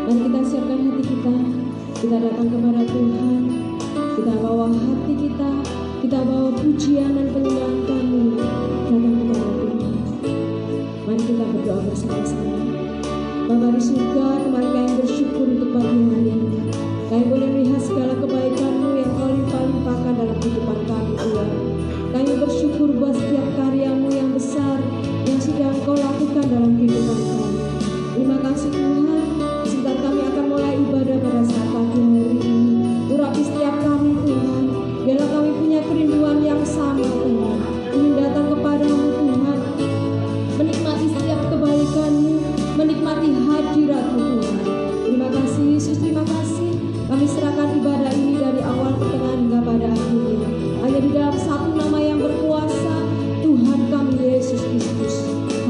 Mari kita siapkan hati kita. Kita datang kepada Tuhan. Kita bawa hati kita. Kita bawa pujian dan penyembahan kami datang kepada Tuhan. Mari kita berdoa bersama-sama. Bapa di surga, kemarin kami bersyukur untuk pagi hari ini. Kami boleh melihat segala kebaikan-Mu yang Kau limpah-limpahkan dalam kehidupan kami, Tuhan. Kami bersyukur buat setiap karya-Mu yang besar yang sudah Engkau lakukan dalam kehidupan kami. Terima kasih Tuhan. Sebentar kami akan mulai ibadah pada saat pagi hari ini. Urapi setiap kami Tuhan. Biarlah kami punya kerinduan yang sama Tuhan. Ingin datang kepadamu Tuhan. Menikmati setiap kebaikan-Mu. Menikmati hadirat-Mu Tuhan. Terima kasih Yesus, terima kasih. Kami serahkan ibadah ini dari awal pertengahan hingga pada akhirnya. Hanya di dalam satu nama yang berkuasa, Tuhan kami Yesus Kristus.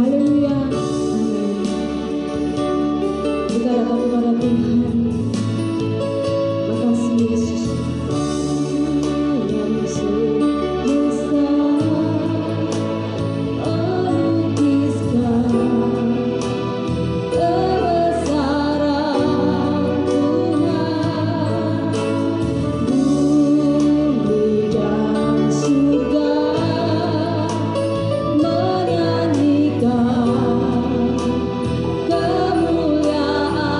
Haleluya. Amin. Kita datang kepada Tuhan. Makasih Yesus. Kemuliaan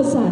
besar.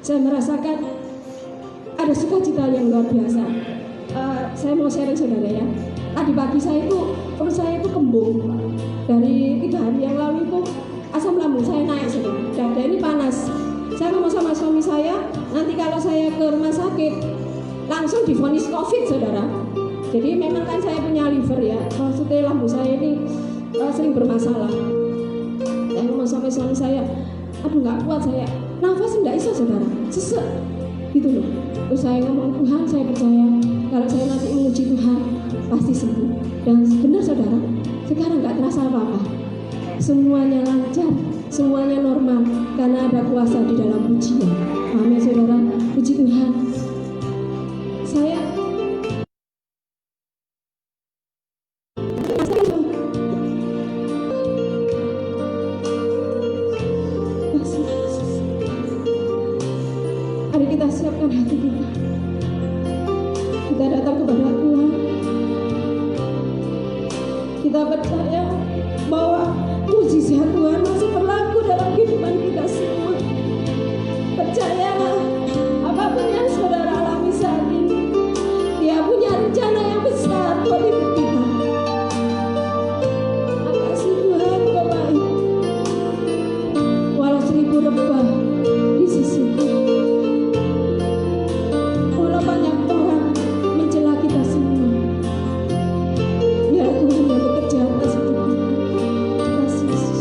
Saya merasakan ada sukacita yang luar biasa. Saya mau sharing saudara ya. Tadi pagi saya itu perut saya itu kembung. Dari 3 hari yang lalu itu asam lambung saya naik saudara. Dada ini panas. Saya ngomong sama suami saya, nanti kalau saya ke rumah sakit langsung divonis COVID saudara. Jadi memang kan saya punya liver ya, maksudnya lambung saya ini sering bermasalah. Saya ngomong sampai suami saya, aduh nggak kuat saya, nafas nggak bisa saudara, sesek gitu loh. Terus saya ngomong, Tuhan saya percaya kalau saya nanti memuji Tuhan pasti sembuh. Dan benar saudara, sekarang nggak terasa apa-apa, semuanya lancar, semuanya normal karena ada kuasa di dalam pujian. Amin saudara, puji Tuhan. Saya mari kita siapkan hati kita. Kita datang kepada Tuhan. Kita percaya bahwa mujizat Tuhan masih berlaku dalam kehidupan kita semua. Percayalah, apapun yang saudara alami saat ini, Dia punya rencana yang besar buat hidup kita. Makasih Tuhan, Kau baik. Walau 1000 rebah di sisiku, walau banyak orang mencela kita semua, biar Tuhan yang bekerja atas hidup kita. Kasih Yesus.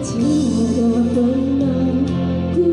Tiada pernah ku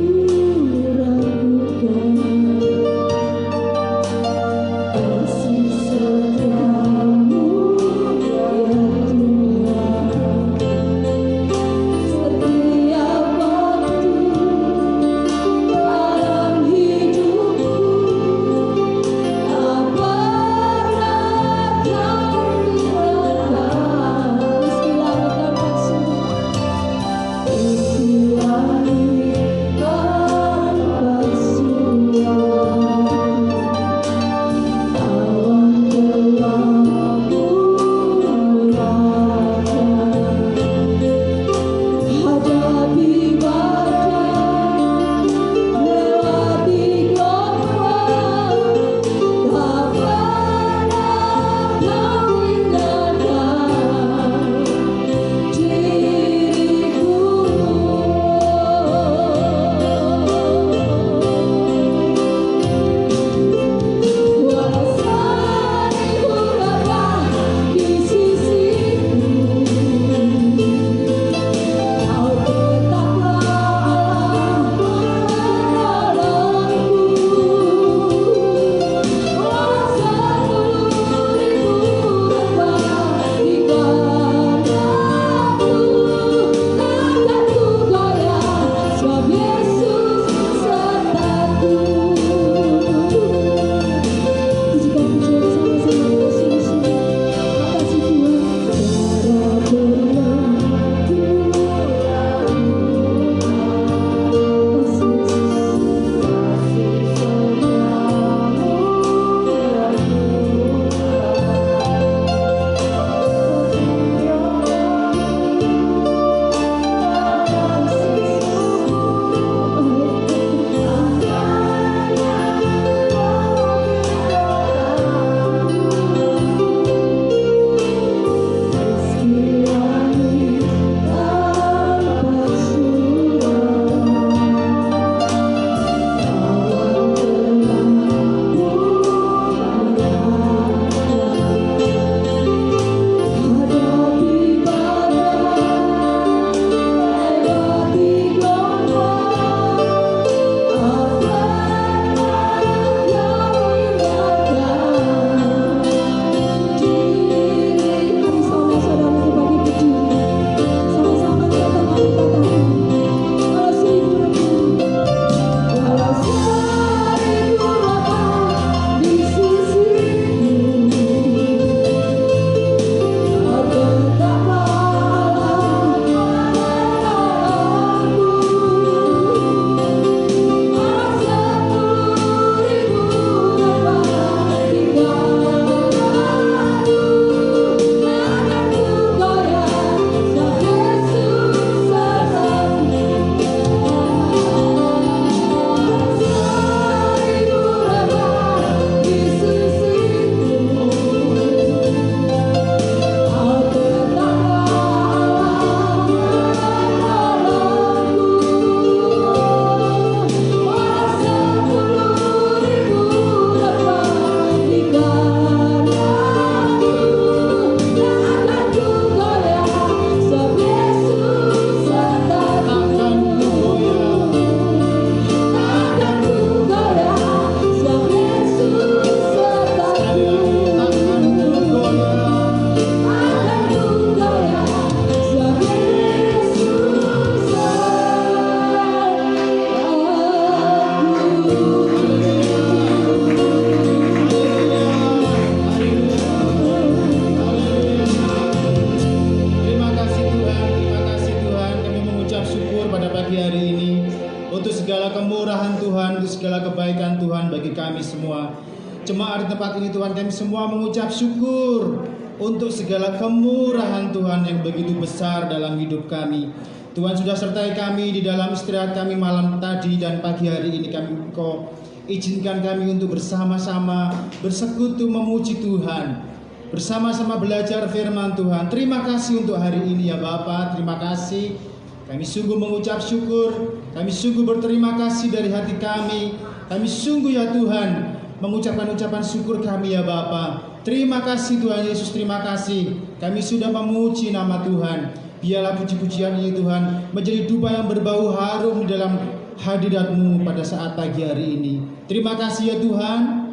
untuk segala kebaikan Tuhan bagi kami semua. Jemaat di tempat ini Tuhan, kami semua mengucap syukur untuk segala kemurahan Tuhan yang begitu besar dalam hidup kami. Tuhan sudah sertai kami di dalam istirahat kami malam tadi dan pagi hari ini. Kau izinkan kami untuk bersama-sama bersekutu memuji Tuhan, bersama-sama belajar firman Tuhan. Terima kasih untuk hari ini ya Bapa. Terima kasih. Kami sungguh mengucap syukur. Kami sungguh berterima kasih dari hati kami. Kami sungguh ya Tuhan mengucapkan ucapan syukur kami ya Bapa. Terima kasih Tuhan Yesus, terima kasih. Kami sudah memuji nama Tuhan. Biarlah puji-pujian ini Tuhan menjadi dupa yang berbau harum di dalam hadirat-Mu pada saat pagi hari ini. Terima kasih ya Tuhan.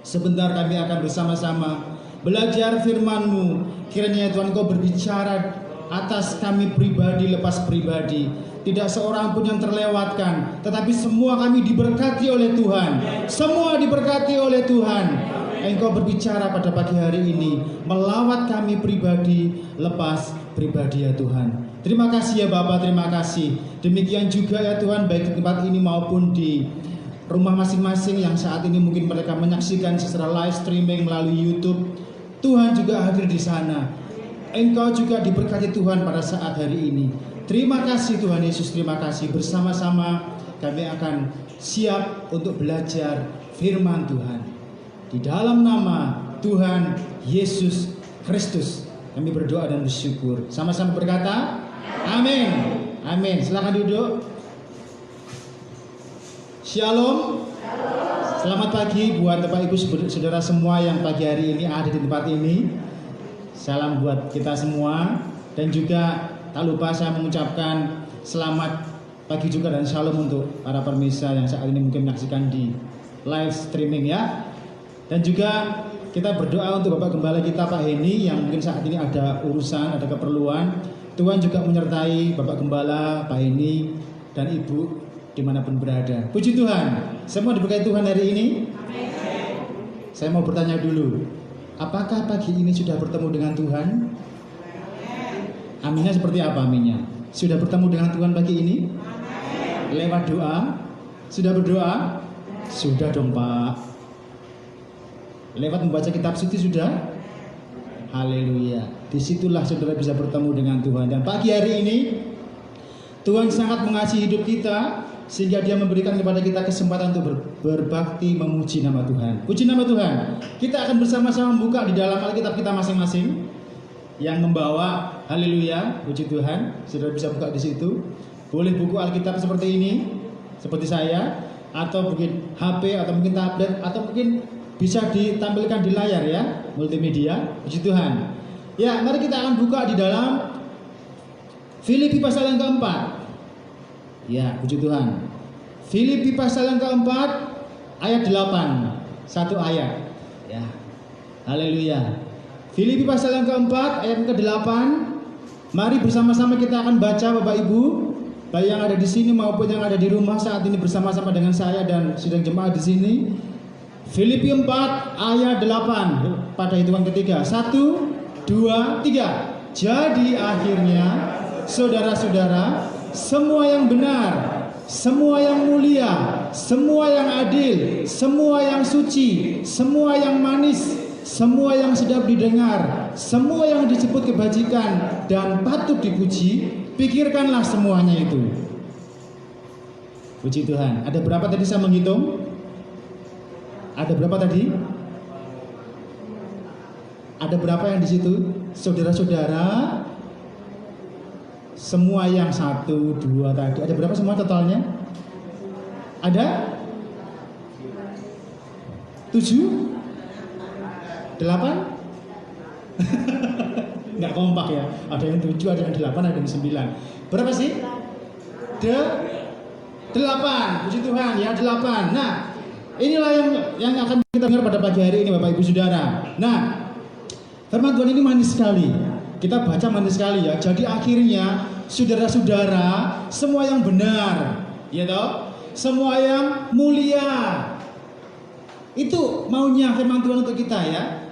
Sebentar kami akan bersama-sama belajar firman-Mu. Kiranya Tuhan Kau berbicara atas kami pribadi lepas pribadi. Tidak seorang pun yang terlewatkan, tetapi semua kami diberkati oleh Tuhan. Semua diberkati oleh Tuhan. Engkau berbicara pada pagi hari ini, melawat kami pribadi lepas pribadi ya Tuhan. Terima kasih ya Bapak, terima kasih. Demikian juga ya Tuhan, baik di tempat ini maupun di rumah masing-masing yang saat ini mungkin mereka menyaksikan secara live streaming melalui YouTube. Tuhan juga hadir di sana. Engkau juga diberkati Tuhan pada saat hari ini. Terima kasih Tuhan Yesus, terima kasih. Bersama-sama kami akan siap untuk belajar firman Tuhan. Di dalam nama Tuhan Yesus Kristus kami berdoa dan bersyukur. Sama-sama berkata, amin. Amin. Silakan duduk. Shalom. Selamat pagi buat Bapak Ibu Saudara semua yang pagi hari ini ada di tempat ini. Salam buat kita semua. Dan juga tak lupa saya mengucapkan selamat pagi juga dan shalom untuk para pemirsa yang saat ini mungkin menyaksikan di live streaming ya. Dan juga kita berdoa untuk Bapak Gembala kita Pak Heni yang mungkin saat ini ada urusan, ada keperluan. Tuhan juga menyertai Bapak Gembala, Pak Heni dan Ibu dimanapun berada. Puji Tuhan, semua diberkati Tuhan hari ini. Saya mau bertanya dulu, apakah pagi ini sudah bertemu dengan Tuhan? Aminnya seperti apa aminnya? Sudah bertemu dengan Tuhan pagi ini? Lewat doa? Sudah berdoa? Sudah dong Pak. Lewat membaca kitab suci sudah? Haleluya. Disitulah saudara bisa bertemu dengan Tuhan. Dan pagi hari ini Tuhan sangat mengasihi hidup kita sehingga Dia memberikan kepada kita kesempatan untuk berbakti memuji nama Tuhan. Puji nama Tuhan. Kita akan bersama-sama membuka di dalam Alkitab kita masing-masing yang membawa haleluya, puji Tuhan. Saudara bisa buka di situ. Boleh buku Alkitab seperti ini, seperti saya, atau mungkin HP atau mungkin tablet atau mungkin bisa ditampilkan di layar ya, multimedia. Puji Tuhan. Ya, mari kita akan buka di dalam Filipi pasal yang keempat. Ya, puji Tuhan. Filipi pasal yang keempat ayat 8. Satu ayat. Ya. Haleluya. Filipi pasal yang keempat ayat ke-8. Mari bersama-sama kita akan baca Bapak Ibu, baik yang ada di sini maupun yang ada di rumah saat ini bersama-sama dengan saya dan sidang jemaat di sini. Filipi 4 ayat 8 pada hitungan ketiga. 1, 2, 3. Jadi akhirnya saudara-saudara, semua yang benar, semua yang mulia, semua yang adil, semua yang suci, semua yang manis, semua yang sedap didengar, semua yang disebut kebajikan dan patut dipuji, pikirkanlah semuanya itu. Puji Tuhan. Ada berapa tadi saya menghitung? Ada berapa tadi? Ada berapa yang di situ? Saudara-saudara, semua yang 1, 2 tadi. Ada berapa semua totalnya? Ada? 7? 8? Nggak kompak ya. Ada yang 7, ada yang 8, ada yang 9. Berapa sih? 8. Puji Tuhan ya, 8. Nah, inilah yang akan kita dengar pada pagi hari ini Bapak Ibu Saudara. Nah, firman Tuhan ini manis sekali. Kita baca manis sekali ya. Jadi akhirnya saudara-saudara, semua yang benar, ya toh? Semua yang mulia. Itu maunya firman Tuhan untuk kita ya.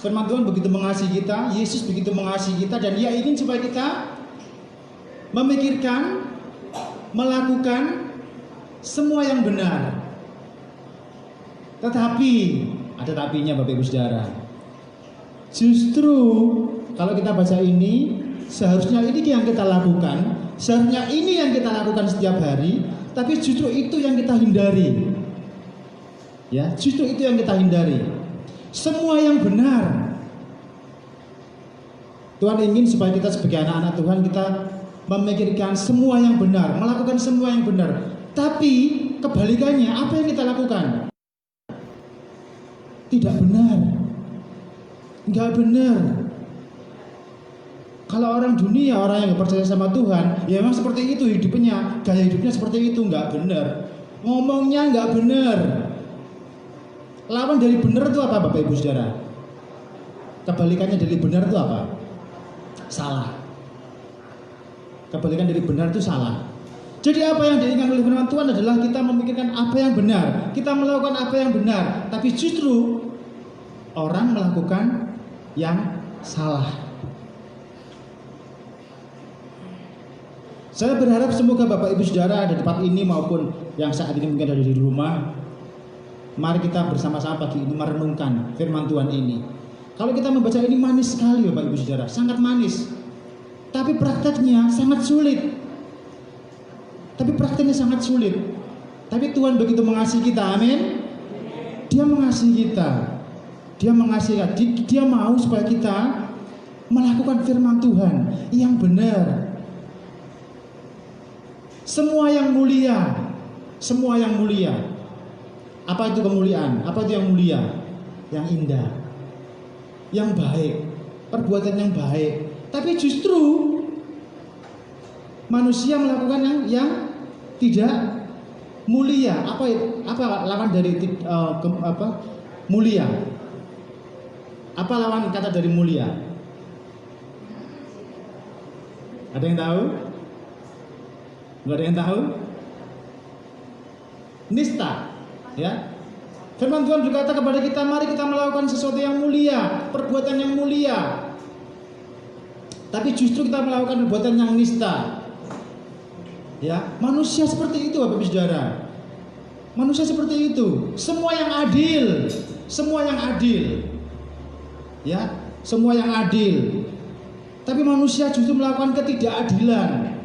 Firman Tuhan begitu mengasihi kita, Yesus begitu mengasihi kita, dan Dia ingin supaya kita memikirkan, melakukan semua yang benar. Tetapi ada tapinya Bapak Ibu Saudara. Justru kalau kita baca ini, seharusnya ini yang kita lakukan, seharusnya ini yang kita lakukan setiap hari, tapi justru itu yang kita hindari. Ya, justru itu yang kita hindari. Semua yang benar. Tuhan ingin supaya kita sebagai anak-anak Tuhan kita memikirkan semua yang benar, melakukan semua yang benar. Tapi kebalikannya, apa yang kita lakukan? Tidak benar. Enggak benar. Kalau orang dunia, orang yang gak percaya sama Tuhan, ya memang seperti itu hidupnya, gaya hidupnya seperti itu, enggak benar. Ngomongnya enggak benar. Lawan dari benar itu apa Bapak Ibu Saudara? Kebalikannya dari benar itu apa? Salah. Kebalikan dari benar itu salah. Jadi apa yang diinginkan oleh firman Tuhan adalah kita memikirkan apa yang benar, kita melakukan apa yang benar, tapi justru orang melakukan yang salah. Saya berharap semoga Bapak Ibu Saudara ada di tempat ini maupun yang saat ini mungkin ada di rumah, mari kita bersama-sama pagi ini merenungkan firman Tuhan ini. Kalau kita membaca ini manis sekali Bapak Ibu Saudara, sangat manis. Tapi prakteknya sangat sulit. Tapi Tuhan begitu mengasihi kita, amin. Dia mengasihi kita. Dia mau supaya kita melakukan firman Tuhan yang benar. Semua yang mulia. Apa itu kemuliaan? Apa itu yang mulia? Yang indah, yang baik, perbuatan yang baik. Tapi justru manusia melakukan yang tidak mulia. Apa lawan dari mulia? Apa lawan kata dari mulia? Ada yang tahu? Enggak ada yang tahu? Nista, ya. Firman Tuhan berkata kepada kita, mari kita melakukan sesuatu yang mulia, perbuatan yang mulia. Tapi justru kita melakukan perbuatan yang nista. Ya, manusia seperti itu Bapak Ibu Saudara. Manusia seperti itu. Semua yang adil. Ya, semua yang adil. Tapi manusia justru melakukan ketidakadilan.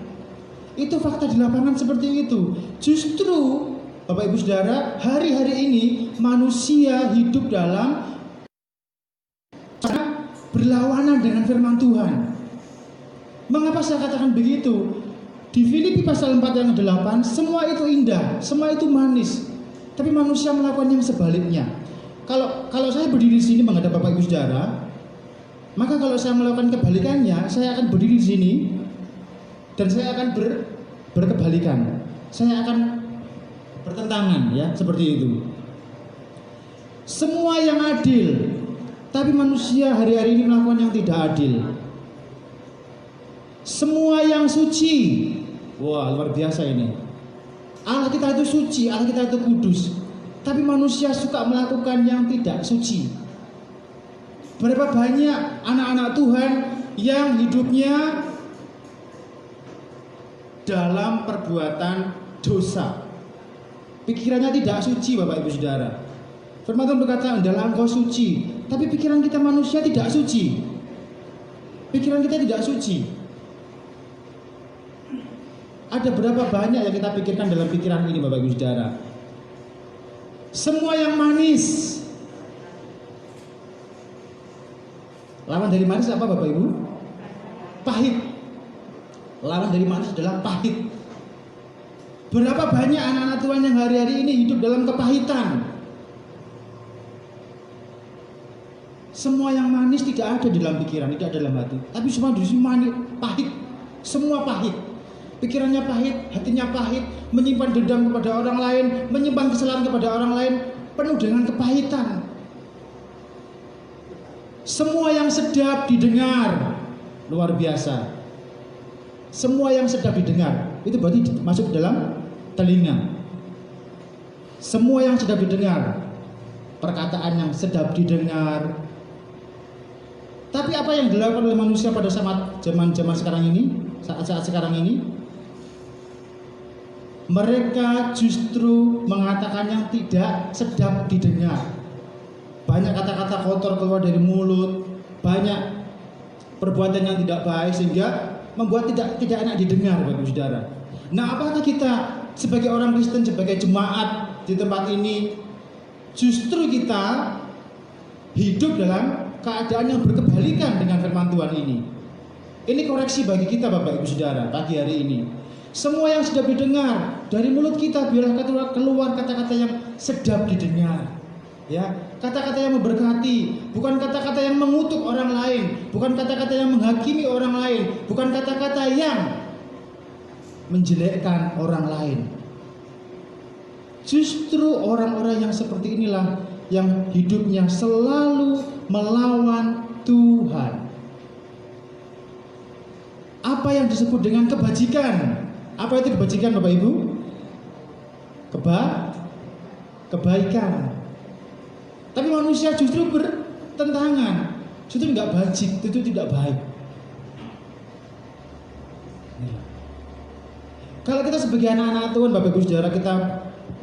Itu fakta di lapangan seperti itu. Justru Bapak Ibu Saudara, hari-hari ini manusia hidup dalam berlawanan dengan firman Tuhan. Mengapa saya katakan begitu? Di Filipi pasal 4 yang 8, semua itu indah, semua itu manis. Tapi manusia melakukan yang sebaliknya. Kalau saya berdiri di sini menghadap Bapak Ibu Saudara, maka kalau saya melakukan kebalikannya, saya akan berdiri di sini dan saya akan berkebalikan. Saya akan bertentangan, ya, seperti itu. Semua yang adil, tapi manusia hari-hari ini melakukan yang tidak adil. Semua yang suci, wah luar biasa ini. Allah kita itu suci, Allah kita itu kudus, tapi manusia suka melakukan yang tidak suci. Berapa banyak anak-anak Tuhan yang hidupnya dalam perbuatan dosa, pikirannya tidak suci Bapak Ibu Saudara. Firman Tuhan berkata, adalah engkau suci, tapi pikiran kita manusia tidak suci. Pikiran kita tidak suci. Ada berapa banyak yang kita pikirkan dalam pikiran ini Bapak Ibu Saudara? Semua yang manis. Lawan dari manis apa Bapak Ibu? Pahit. Lawan dari manis adalah pahit. Berapa banyak anak-anak Tuhan yang hari-hari ini hidup dalam kepahitan. Semua yang manis tidak ada di dalam pikiran, tidak ada dalam hati. Tapi semua di sini manis, pahit. Semua pahit. Pikirannya pahit, hatinya pahit, menyimpan dendam kepada orang lain, menyimpan kesalahan kepada orang lain, penuh dengan kepahitan. Semua yang sedap didengar, luar biasa. Semua yang sedap didengar, itu berarti masuk dalam telinga. Semua yang sedap didengar, perkataan yang sedap didengar. Tapi apa yang dilakukan oleh manusia pada zaman sekarang ini, saat sekarang ini? Mereka justru mengatakan yang tidak sedap didengar. Banyak kata-kata kotor keluar dari mulut, banyak perbuatan yang tidak baik sehingga membuat tidak enak didengar, Bapak Saudara. Nah, apakah kita sebagai orang Kristen, sebagai jemaat di tempat ini, justru kita hidup dalam keadaan yang berkebalikan dengan firman Tuhan ini? Ini koreksi bagi kita, Bapak Ibu Saudara, pagi hari ini. Semua yang sedap didengar dari mulut kita biarlah keluar kata-kata yang sedap didengar. Ya, kata-kata yang memberkati, bukan kata-kata yang mengutuk orang lain, bukan kata-kata yang menghakimi orang lain, bukan kata-kata yang menjelekkan orang lain. Justru orang-orang yang seperti inilah yang hidupnya selalu melawan Tuhan. Apa yang disebut dengan kebajikan? Apa itu kebajikan, Bapak Ibu? Kebaikan. Tapi manusia justru bertentangan, justru nggak bajik, itu tidak baik. Kalau kita sebagai anak-anak Tuhan, Bapak Ibu Saudara, kita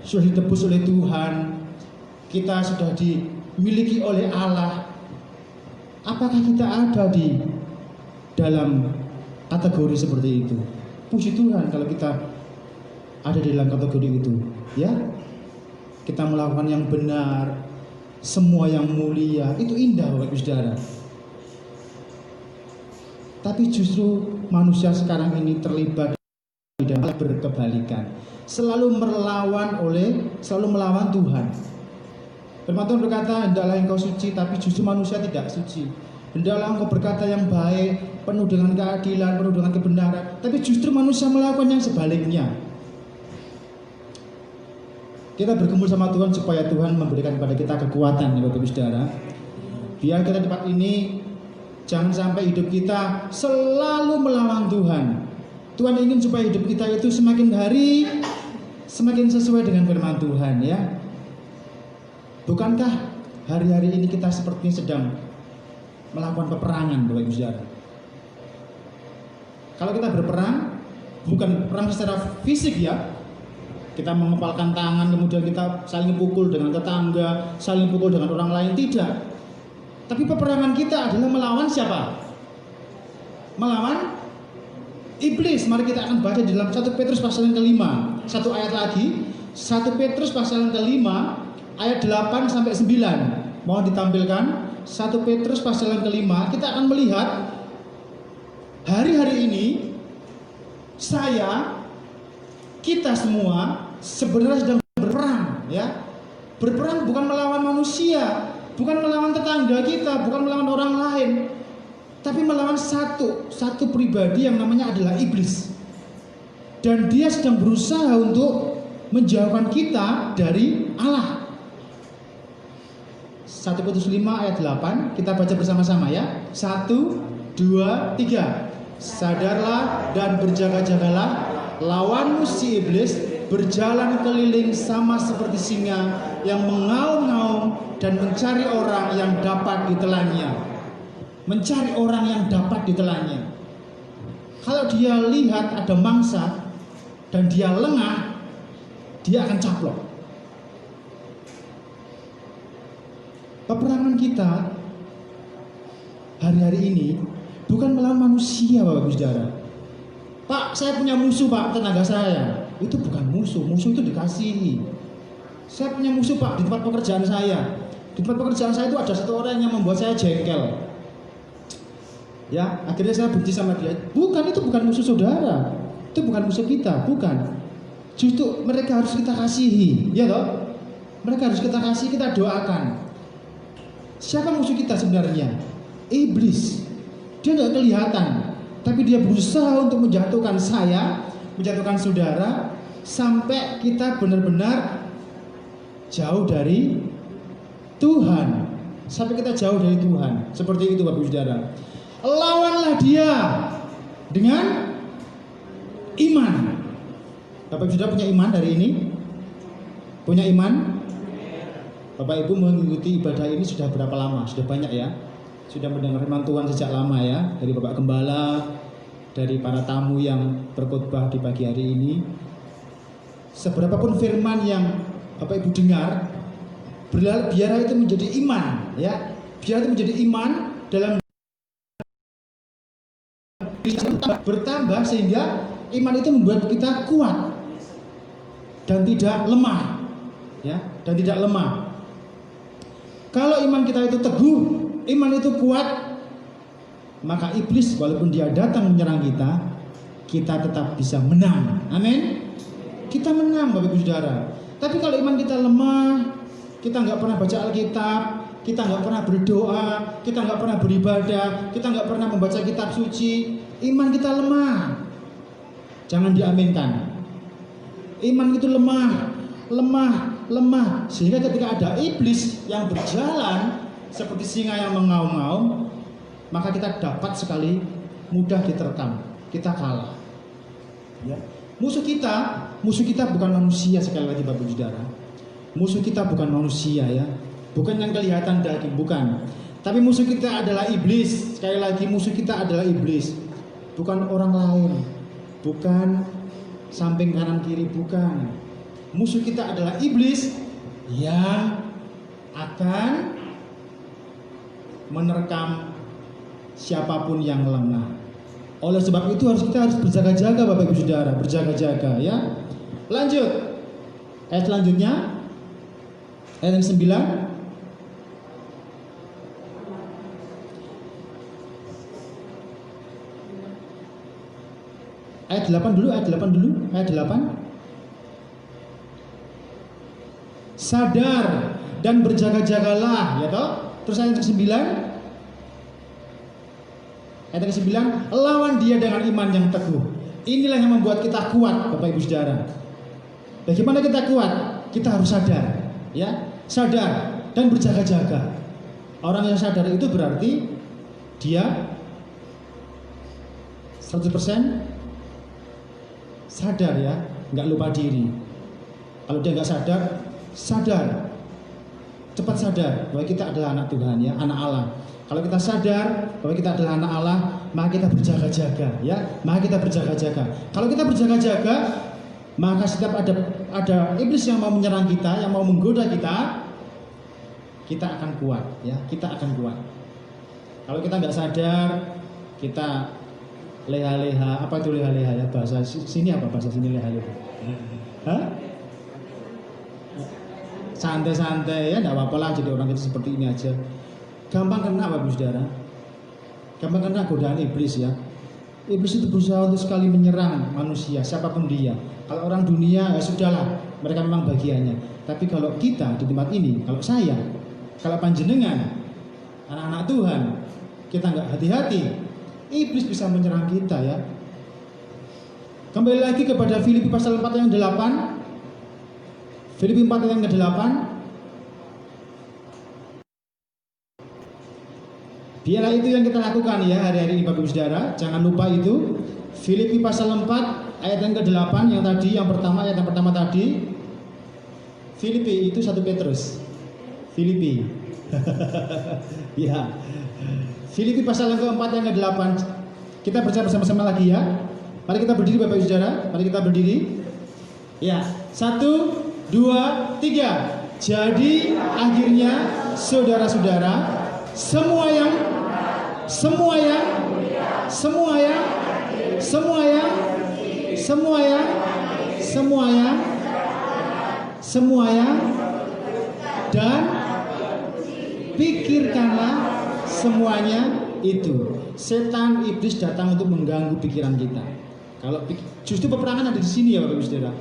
sudah ditebus oleh Tuhan, kita sudah dimiliki oleh Allah. Apakah kita ada di dalam kategori seperti itu? Puji Tuhan kalau kita ada di dalam kategori itu, ya. Kita melakukan yang benar, semua yang mulia, itu indah, Bapak Ibu Saudara. Tapi justru manusia sekarang ini terlibat di dalam berkebalikan, selalu melawan Tuhan. Firman Tuhan berkata, hendaklah engkau suci, tapi justru manusia tidak suci. Hendaklah engkau berkata yang baik, penuh dengan keadilan, penuh dengan kebenaran, tapi justru manusia melakukan yang sebaliknya. Kita bergumul sama Tuhan supaya Tuhan memberikan kepada kita kekuatan, ya Bapak Ibu Saudara. Biar kita di tempat ini jangan sampai hidup kita selalu melawan Tuhan. Tuhan ingin supaya hidup kita itu semakin hari semakin sesuai dengan firman Tuhan, ya. Bukankah hari-hari ini kita sepertinya sedang melakukan peperangan, Bapak Ibu Saudara? Kalau kita berperang, bukan perang secara fisik, ya. Kita mengepalkan tangan, kemudian kita saling pukul dengan tetangga, saling pukul dengan orang lain, tidak. Tapi peperangan kita adalah melawan siapa? Melawan iblis. Mari kita akan baca di dalam 1 Petrus pasal yang ke-5. Satu ayat lagi, 1 Petrus pasal yang ke-5 ayat 8 sampai 9. Mohon ditampilkan 1 Petrus pasal yang ke-5. Kita akan melihat hari-hari ini kita semua sebenarnya sedang berperang, ya. Berperang bukan melawan manusia, bukan melawan tetangga kita, bukan melawan orang lain, tapi melawan satu pribadi yang namanya adalah iblis. Dan dia sedang berusaha untuk menjauhkan kita dari Allah. 1 Petrus 5 ayat 8, kita baca bersama-sama, ya. 1, 2, 3. Sadarlah dan berjaga-jagalah, lawanmu si iblis berjalan keliling sama seperti singa yang mengaum-ngaum dan mencari orang yang dapat ditelannya. Mencari orang yang dapat ditelannya. Kalau dia lihat ada mangsa dan dia lengah, dia akan caplok. Peperangan kita hari-hari ini bukan melawan manusia, Bapak Ibu Saudara. Pak, saya punya musuh, Pak, tenaga saya. Itu bukan musuh itu dikasihi. Saya punya musuh, Pak, di tempat pekerjaan saya. Di tempat pekerjaan saya itu ada satu orang yang membuat saya jengkel. Ya, akhirnya saya benci sama dia. Itu bukan musuh saudara. Itu bukan musuh kita, bukan. Justru mereka harus kita kasihi, ya toh? Mereka harus kita kasih, kita doakan. Siapa musuh kita sebenarnya? Iblis. Dia tidak kelihatan, tapi dia berusaha untuk menjatuhkan saya, menjatuhkan saudara, sampai kita benar-benar jauh dari Tuhan. Sampai kita jauh dari Tuhan. Seperti itu, Bapak Ibu Saudara. Lawanlah dia dengan iman. Bapak Ibu Saudara punya iman hari ini? Punya iman? Bapak Ibu mengikuti ibadah ini sudah berapa lama? Sudah banyak, ya? Sudah mendengar firman Tuhan sejak lama, ya? Dari Bapak Gembala, dari para tamu yang berkhotbah di pagi hari ini. seberapapun firman yang Bapak Ibu dengar, biarlah itu menjadi iman, ya. Biar itu menjadi iman dalam bertambah, sehingga iman itu membuat kita kuat dan tidak lemah, ya, dan tidak lemah. Kalau iman kita itu teguh, iman itu kuat, maka iblis walaupun dia datang menyerang kita, kita tetap bisa menang. Amin. Kita menang, Bapak Ibu Saudara. Tapi kalau iman kita lemah, kita nggak pernah baca Alkitab, kita nggak pernah berdoa, kita nggak pernah beribadah, kita nggak pernah membaca kitab suci, iman kita lemah. Jangan diaminkan. Iman itu lemah, sehingga ketika ada iblis yang berjalan seperti singa yang mengaum-ngaum, maka kita dapat sekali mudah diterkam, kita kalah. Ya. Musuh kita bukan manusia, sekali lagi Bapak Saudara. Musuh kita bukan manusia, ya, bukan yang kelihatan daging, bukan. Tapi musuh kita adalah iblis. Sekali lagi, musuh kita adalah iblis, bukan orang lain, bukan samping kanan kiri, bukan. Musuh kita adalah iblis yang akan menerkam siapapun yang lemah. Oleh sebab itu kita harus berjaga-jaga, Bapak Ibu Saudara, berjaga-jaga, ya. Lanjut. Ayat selanjutnya, ayat yang 9. Ayat 8 dulu, ayat 8. Sadar dan berjaga-jagalah, ya toh. Terus ayat yang 9. Ayat yang 9, lawan dia dengan iman yang teguh. Inilah yang membuat kita kuat, Bapak Ibu Saudara. Bagaimana kita kuat? Kita harus sadar, ya, sadar dan berjaga-jaga. Orang yang sadar itu berarti dia 100% sadar, ya, nggak lupa diri. Kalau dia nggak sadar, cepat sadar bahwa kita adalah anak Tuhan, ya, anak Allah. Kalau kita sadar bahwa kita adalah anak Allah, maka kita berjaga-jaga, ya, maka kita berjaga-jaga. Kalau kita berjaga-jaga, maka setiap ada iblis yang mau menyerang kita, yang mau menggoda kita akan kuat, ya, kita akan kuat. Kalau kita nggak sadar, kita leha-leha. Apa itu leha-leha, ya? Bahasa sini apa? Bahasa sini leha-leha. Hah? Santai-santai, ya, nggak apa-apa lah jadi orang itu seperti ini aja. Gampang kena, Bapak Saudara. Gampang kena godaan iblis, ya. Iblis itu berusaha untuk sekali menyerang manusia, siapapun dia. Kalau orang dunia, ya sudahlah, mereka memang bagiannya. Tapi kalau kita di tempat ini, kalau saya, kalau panjenengan, anak-anak Tuhan, kita nggak hati-hati, iblis bisa menyerang kita, ya. Kembali lagi kepada Filipi pasal 4 yang 8. Filipi 4 yang ke-8. Biarlah itu yang kita lakukan, ya, hari-hari ini, Bapak Ibu Saudara. Jangan lupa itu. Filipi pasal 4 ayat yang ke-8 yang tadi, ayat yang pertama tadi. Filipi itu 1 Petrus. Filipi. Ya. Filipi pasal yang ke-4 yang ke-8. Kita baca bersama-sama lagi, ya. Mari kita berdiri, Bapak Ibu Saudara. Mari kita berdiri. Ya. 1, 2, 3. Jadi akhirnya, saudara-saudara, semua yang dan pikirkanlah semuanya itu. Setan, iblis datang untuk mengganggu pikiran kita. Kalau justru peperangan ada di sini, ya, Bapak Ibu Saudara.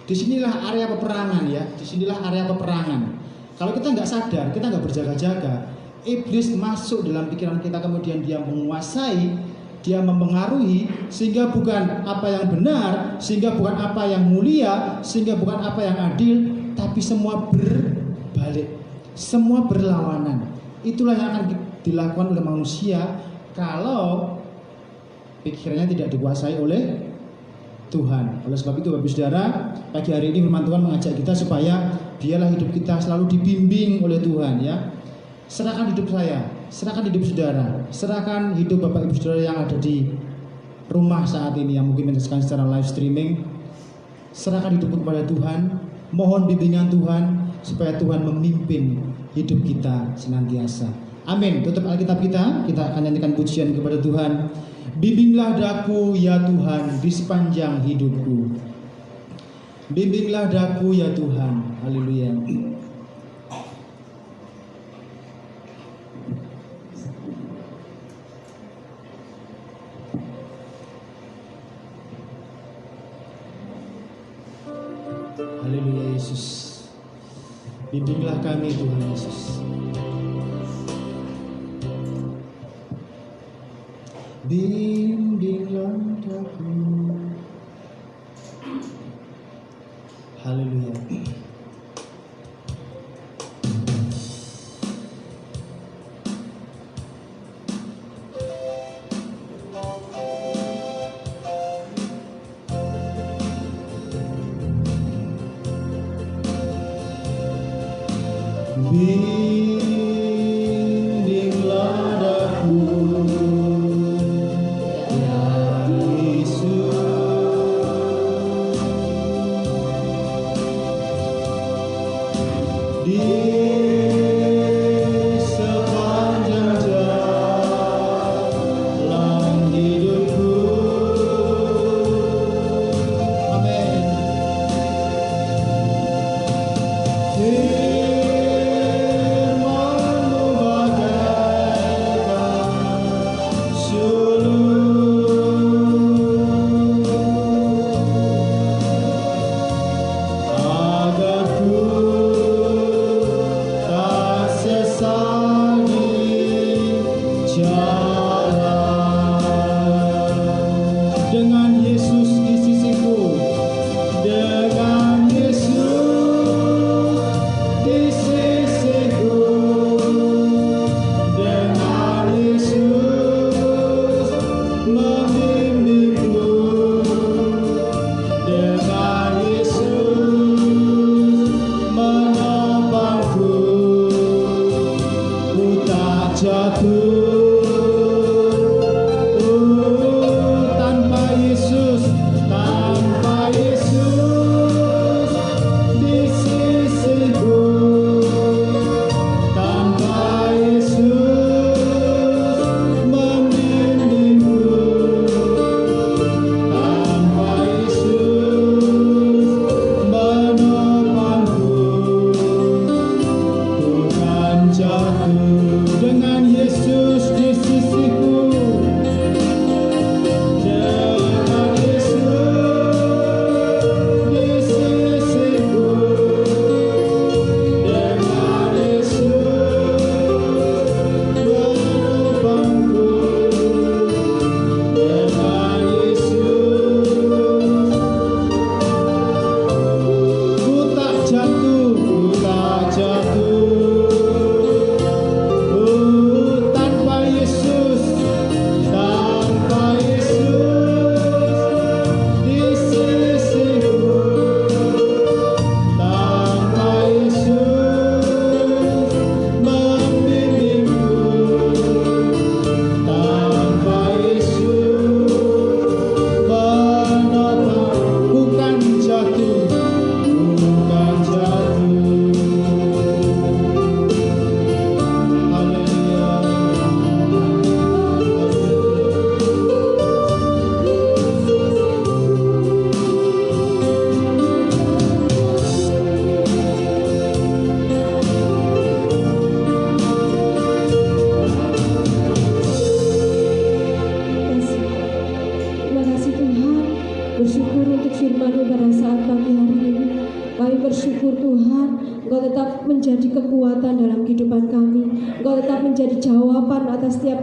Disinilah area peperangan, ya. Disinilah area peperangan. Kalau kita nggak sadar, kita nggak berjaga-jaga, iblis masuk dalam pikiran kita, kemudian dia menguasai, dia mempengaruhi, sehingga bukan apa yang benar, sehingga bukan apa yang mulia, sehingga bukan apa yang adil, tapi semua berbalik, semua berlawanan. Itulah yang akan dilakukan oleh manusia kalau pikirannya tidak dikuasai oleh Tuhan. Oleh sebab itu, Bapak Saudara, pagi hari ini firman Tuhan mengajak kita supaya biarlah hidup kita selalu dibimbing oleh Tuhan, ya. Serahkan hidup saya, serahkan hidup saudara, serahkan hidup Bapak Ibu Saudara yang ada di rumah saat ini, yang mungkin menyaksikan secara live streaming. serahkan hidupmu kepada Tuhan, mohon bimbingan Tuhan supaya Tuhan memimpin hidup kita senantiasa. Amin. Tutup Alkitab kita akan nyanyikan pujian kepada Tuhan. Bimbinglah daku ya Tuhan di sepanjang hidupku. Bimbinglah daku ya Tuhan. Haleluya. Haleluya Yesus. Bimbinglah kami Tuhan Yesus. Bimbinglah daku. Haleluya. Bimbinglah daku ya Yesus, di sepanjang jalan hidupku. Amin. Firman-Mu bagaikan sulur, agar ku tak sesat di jalan. Dengan Yesus di sisiku, dengan Yesus di sisiku, dengan Yesus membimbingku, dengan Yesus menopangku, ku tak jatuh. Tanpa Yesus di sisiku, tanpa Yesus membimbingku, tanpa Yesus menopangku, ku kan jatuh. Dengan Yesus di sisiku, dengan Yesus di sisiku, dengan Yesus menopangku, dengan Yesus ku tak jatuh, ku tak jatuh. Tanpa Yesus di sisiku, tanpa Yesus membimbingku, tanpa Yesus menopang, bukan jatuh, bukan jatuh. Haleluya. Terima kasih Tuhan. Bersyukur untuk firman-Mu pada saat pagi hari ini. Kami bersyukur Tuhan, Engkau tetap menjadi kekuatan dalam kehidupan kami. Engkau tetap menjadi jawaban atas setiap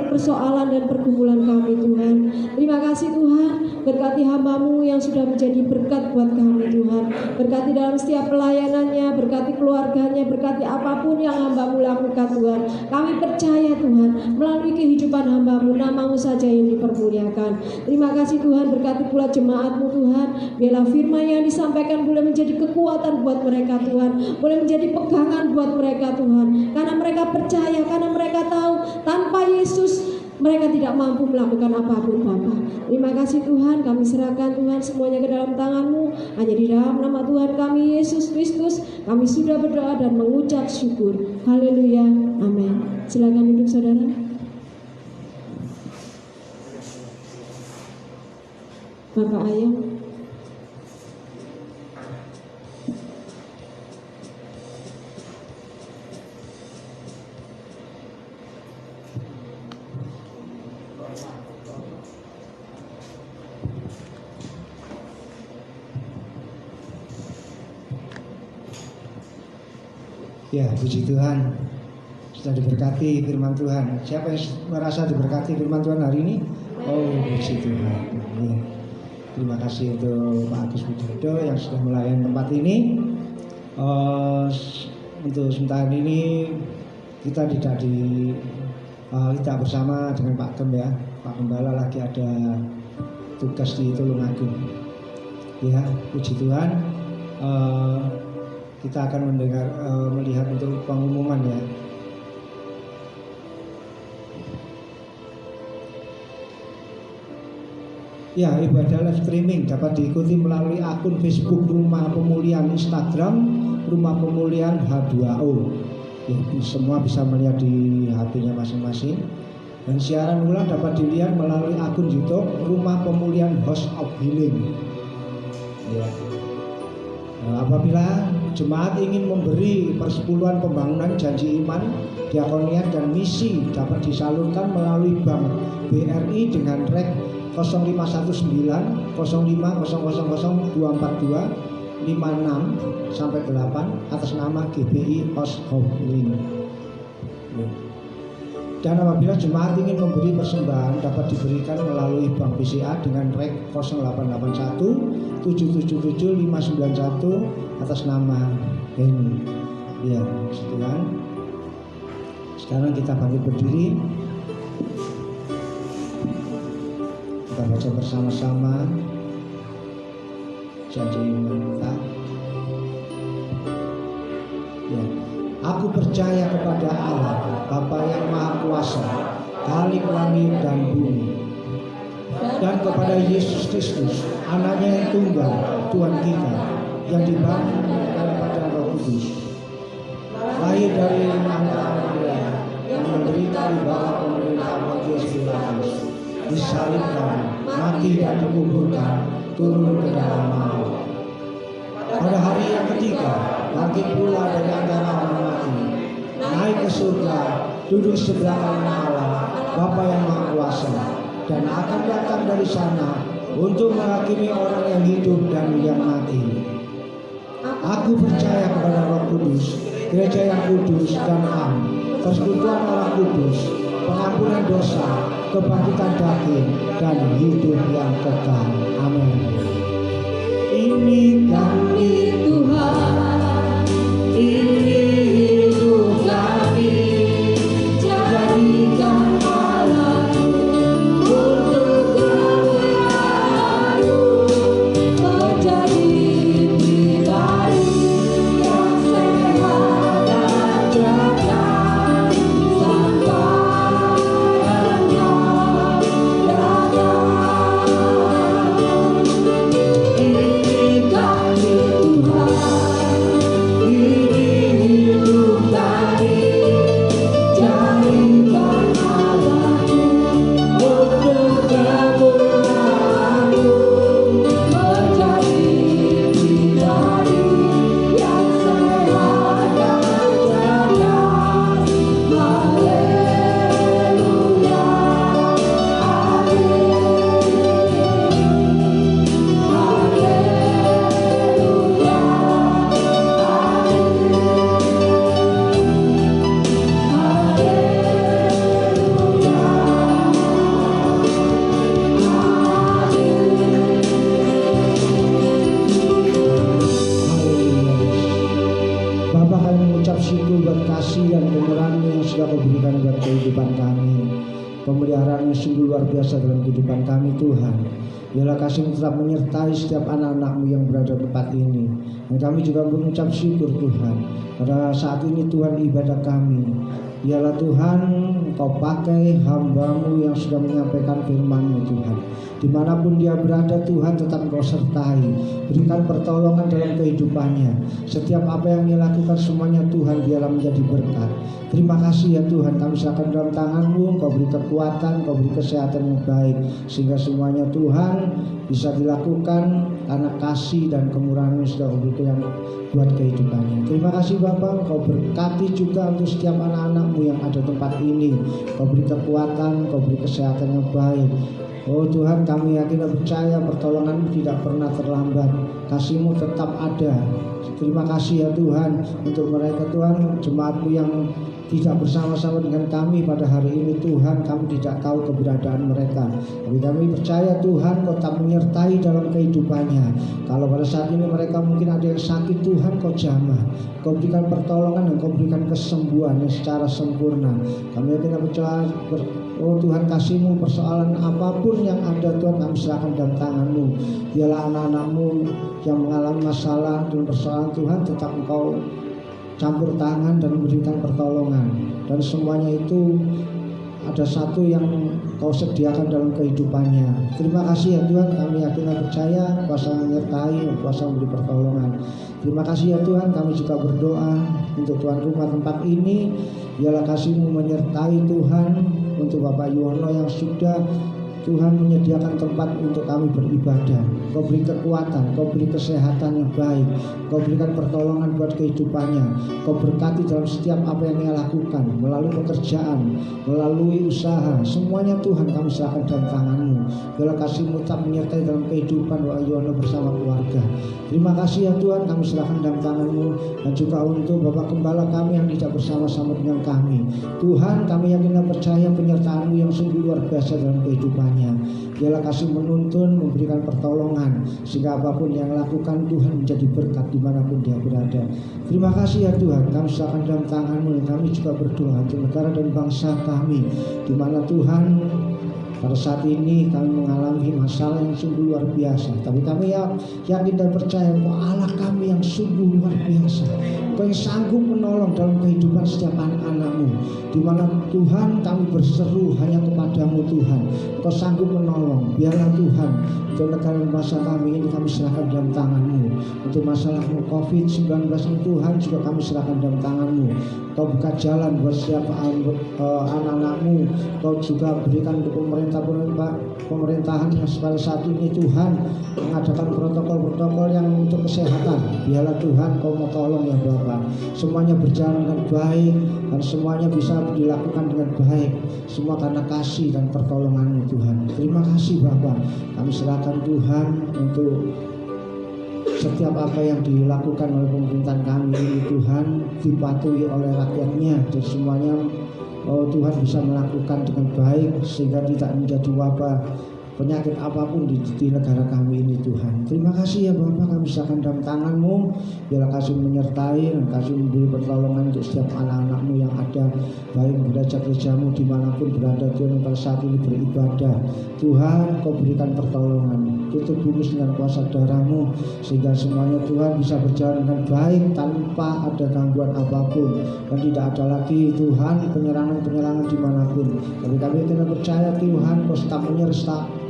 persoalan dan pergumulan kami Tuhan. Terima kasih Tuhan, berkati hamba-Mu yang sudah menjadi berkat buat kami Tuhan. Berkati dalam setiap pelayanannya, berkati keluarganya, berkati apapun yang hamba-Mu lakukan Tuhan. Kami percaya Tuhan, melalui kehidupan hamba-Mu, nama-Mu saja yang dipermuliakan. Terima kasih Tuhan, berkati pula jemaat-Mu Tuhan. Biarlah firman yang disampaikan boleh menjadi kekuatan buat mereka Tuhan, boleh menjadi pegangan buat mereka Tuhan. Karena mereka percaya, karena mereka tahu tanpa Yesus Mereka tidak mampu melakukan apapun Bapa. Terima kasih Tuhan, kami serahkan Tuhan semuanya ke dalam tangan-Mu. Hanya di dalam nama Tuhan kami Yesus Kristus kami sudah berdoa dan mengucap syukur. Haleluya, amin. Silakan duduk saudara. Bapak Ayo. Ya, puji Tuhan, sudah diberkati firman Tuhan. Siapa yang merasa diberkati firman Tuhan hari ini? Oh, puji Tuhan. Ya. Terima kasih untuk Pak Agus Widodo yang sudah melayani tempat ini. Untuk sementara ini kita tidak bersama dengan Pak Gem ya. Pak Gembala lagi ada tugas di Tulungagung. Ya, puji Tuhan. Kita akan melihat untuk pengumuman ya. Ya, ibadah live streaming dapat diikuti melalui akun Facebook Rumah Pemulihan, Instagram Rumah Pemulihan H2O. Ya, semua bisa melihat di HP-nya masing-masing. Dan siaran ulang dapat dilihat melalui akun YouTube Rumah Pemulihan House of Healing. Ya. Apabila jemaat ingin memberi persepuluhan pembangunan janji iman, diakoniat dan misi dapat disalurkan melalui Bank BRI dengan rek 0519 05 000 242 56 sampai 8 atas nama GBI House of Healing. Dan apabila jemaat ingin memberi persembahan dapat diberikan melalui Bank BCA dengan rek 0881 777 591 atas nama Henny. Ya, sekian. Sekarang kita bangkit berdiri. Kita baca bersama-sama janji iman kita. Ya. Aku percaya kepada Allah, Bapa yang Maha Kuasa, Khalik langit dan bumi, dan kepada Yesus Kristus, Anaknya yang tunggal, Tuhan kita, yang dibangun daripada Roh Kudus, lahir dari antara Maria, yang menderita di bawah pemerintahan Pontius Pilatus, disalibkan, mati dan dikuburkan, turun ke dalam maut. Pada hari yang ketiga, bangkit pula dari antara orang mati, naik ke surga, duduk sebelah kanan Allah, Bapa yang Maha Kuasa, dan akan datang dari sana untuk menghakimi orang yang hidup dan yang mati. Aku percaya kepada Roh Kudus, gereja yang kudus dan am, persekutuan orang kudus, pengampunan dosa, kebangkitan daging, dan hidup yang kekal. Amin. Ini kami Tuhan, ini hidup kami, jadikan Allah-Mu untuk kemuliaan-Mu, menjadi pribadi yang sehat dan jaga sampai Engkau datang. Pemeliharaan yang sungguh luar biasa dalam kehidupan kami Tuhan. Biarlah kasih-Mu tetap menyertai setiap anak-anak-Mu yang berada di tempat ini. Dan kami juga mengucap syukur Tuhan pada saat ini Tuhan ibadah kami. Biarlah Tuhan Engkau pakai hamba-Mu yang sudah menyampaikan firman-Mu Tuhan. Dimanapun dia berada Tuhan, tetap Engkau sertai. Berikan pertolongan dalam kehidupannya. Setiap apa yang dia lakukan semuanya Tuhan biarlah menjadi berkat. Terima kasih ya Tuhan, kami serahkan dalam tangan-Mu. Engkau beri kekuatan, Engkau beri kesehatan yang baik, sehingga semuanya Tuhan bisa dilakukan karena kasih dan kemurahan yang sudah Engkau berikan buat kehidupannya. Terima kasih Bapa, Engkau berkati juga untuk setiap anak-anak-Mu yang ada di tempat ini. Engkau beri kekuatan, Engkau beri kesehatan yang baik. Oh Tuhan, kami yakin dan percaya pertolongan-Mu tidak pernah terlambat. Kasih-Mu tetap ada. Terima kasih ya Tuhan untuk mereka Tuhan, jemaat-Mu yang tidak bersama-sama dengan kami pada hari ini Tuhan. Kami tidak tahu keberadaan mereka, tapi kami percaya Tuhan Kau tetap menyertai dalam kehidupannya. Kalau pada saat ini mereka mungkin ada yang sakit Tuhan, Kau jamah, Kau berikan pertolongan dan Kau berikan kesembuhan yang secara sempurna. Kami yakin dan percaya oh Tuhan, kasih-Mu persoalan apapun yang ada Tuhan kami serahkan dalam tangan-Mu. Biarlah anak-anak-Mu yang mengalami masalah dan persoalan Tuhan tetap Engkau campur tangan dan memberikan pertolongan. Dan semuanya itu ada satu yang Kau sediakan dalam kehidupannya. Terima kasih ya Tuhan, kami yakin dan percaya Kuasa menyertai, Kuasa memberi pertolongan. Terima kasih ya Tuhan, kami juga berdoa untuk tuan rumah tempat ini. Biarlah kasih-Mu menyertai Tuhan untuk Bapak Yuwono yang sudah Tuhan menyediakan tempat untuk kami beribadah. Kau beri kekuatan, Kau beri kesehatan yang baik, Kau berikan pertolongan buat kehidupannya. Kau berkati dalam setiap apa yang dia lakukan, melalui pekerjaan, melalui usaha. Semuanya Tuhan kami serahkan dalam tangan-Mu. Biarlah kasih-Mu tetap menyertai dalam kehidupan Bapak Yuwono bersama keluarga. Terima kasih ya Tuhan, kami serahkan dalam tangan-Mu. Dan juga untuk Bapak Gembala kami yang tidak bersama-sama dengan kami. Tuhan, kami yakin dan percaya penyertaan-Mu yang sungguh luar biasa dalam kehidupan. Biarlah kasih menuntun, memberikan pertolongan, sehingga apapun yang lakukan Tuhan menjadi berkat dimanapun dia berada. Terima kasih ya Tuhan, kami serahkan dalam tangan-Mu. Kami juga berdoa untuk negara dan bangsa kami, di mana Tuhan pada saat ini kami mengalami masalah yang sungguh luar biasa. Tapi kami yakin dan percaya Engkau Allah kami yang sungguh luar biasa. Engkau yang sanggup menolong dalam kehidupan setiap anak-anak-Mu. Di mana Tuhan kami berseru hanya kepada-Mu Tuhan. Engkau sanggup menolong. Biarlah Tuhan untuk negara dan bangsa kami ini kami serahkan dalam tangan-Mu. Untuk masalah COVID-19 Tuhan juga kami serahkan dalam tangan-Mu. Kau buka jalan buat setiap anak-anak-Mu. Kau juga berikan untuk pemerintahan yang pada saat ini Tuhan mengadakan protokol-protokol yang untuk kesehatan. Biarlah Tuhan Kau mau tolong ya Bapa. Semuanya berjalan dengan baik dan semuanya bisa dilakukan dengan baik. Semua karena kasih dan pertolongan-Mu Tuhan. Terima kasih Bapa. Kami serahkan Tuhan untuk setiap apa yang dilakukan oleh pemerintahan kami ini Tuhan dipatuhi oleh rakyatnya, dan semuanya Tuhan bisa melakukan dengan baik sehingga tidak menjadi wabah penyakit apapun di negara kami ini Tuhan. Terima kasih ya Bapak, kami serahkan dalam tangan-Mu. Biarlah kasih menyertai dan kasih memberi pertolongan untuk setiap anak-anak-Mu yang ada, baik belajar gereja-Mu dimanapun berada Tuhan pada saat ini beribadah. Tuhan Kau berikan pertolongan, tutup bumi dengan kuasa darah-Mu sehingga semuanya Tuhan bisa berjalan dengan baik tanpa ada gangguan apapun, dan tidak ada lagi Tuhan penyerangan-penyerangan dimanapun. Tapi kami tidak percaya Tuhan Kau tetap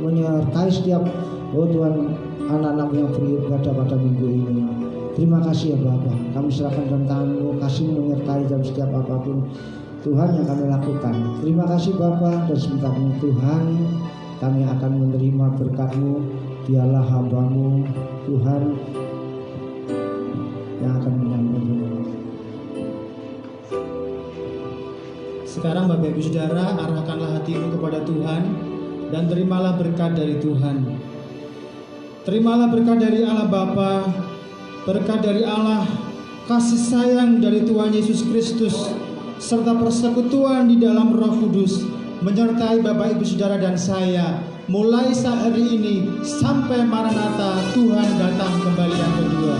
menyertai setiap Tuhan anak-anak yang beribadah pada minggu ini. Terima kasih ya Bapa, kami serahkan dalam tangan-Mu, kasih menyertai dalam setiap apapun Tuhan yang kami lakukan. Terima kasih Bapa, dan sebentar ini Tuhan kami akan menerima berkat-Mu. Dialah hamba-Mu Tuhan yang akan menyampaikan. Sekarang Bapak Ibu Saudara, arahkanlah hatimu kepada Tuhan dan terimalah berkat dari Tuhan. Terimalah berkat dari Allah Bapa, berkat dari Allah, kasih sayang dari Tuhan Yesus Kristus, serta persekutuan di dalam Roh Kudus menyertai Bapak Ibu Saudara dan saya mulai saat hari ini sampai Maranatha Tuhan datang kembali yang kedua.